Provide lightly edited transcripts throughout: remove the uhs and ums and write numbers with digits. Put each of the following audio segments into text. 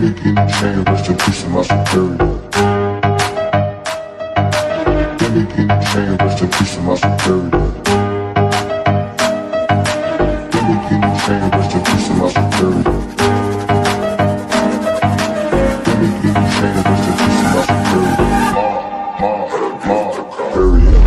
Lamborghini chain, rest in peace of my superior. Lamborghini chain, rest in peace of my superior. Lamborghini chain, rest in peace of my superior. Lamborghini chain, rest in peace of my superior. Superior.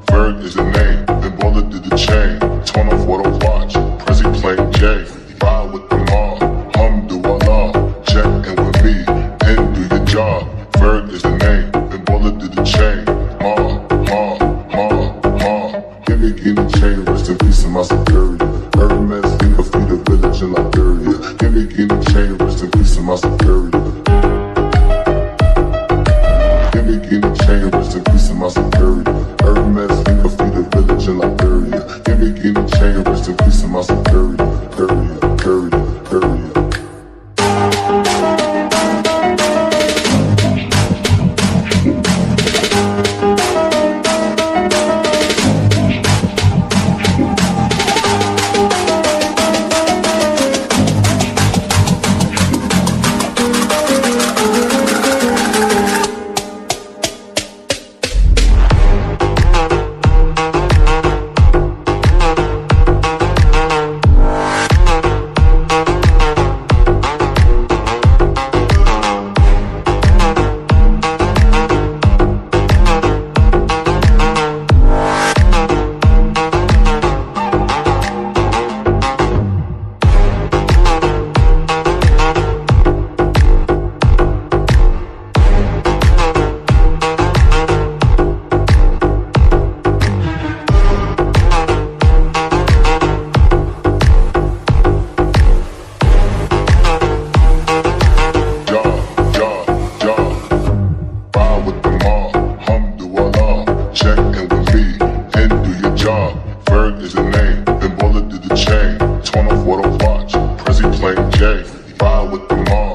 Bird is the name, then Baller did the chain. Torn off what I watch, Prezi playing J. Ride with the mom, Alhamdulillah. Check in with me, and do your job. Bird is the name, then Baller did the chain. Lamborghini chain, rest in peace of my superior. Hermes, Tuna Village in Liberia. Lamborghini chain, rest in peace of my superior. Lamborghini chain, rest in peace of my superior. Hermes, Tuna Village in Liberia. Lamborghini chain, rest in peace of my superior. Bird is the name, then Baller did the chain. Torn off what I watch, Prezi playing J. Ride with the mom.